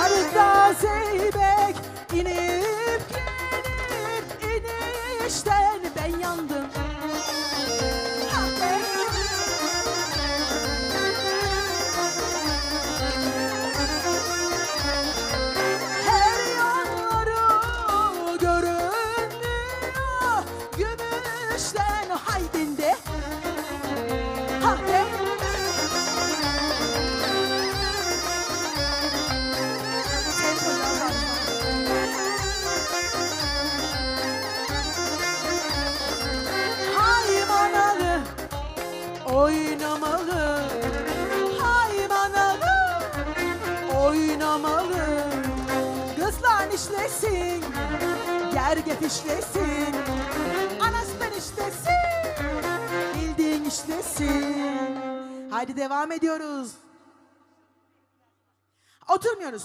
Sarıda zeybek inip gelir, inişten ben yandım. Her yanları görünüyor gümüşten, haydinde. Haymanalı oynamalı, haymanalı oynamalı. Kızlar işlesin, gergef işlesin, anasından işlesin, bildiğin işlesin. Haydi devam ediyoruz. Oturmuyoruz.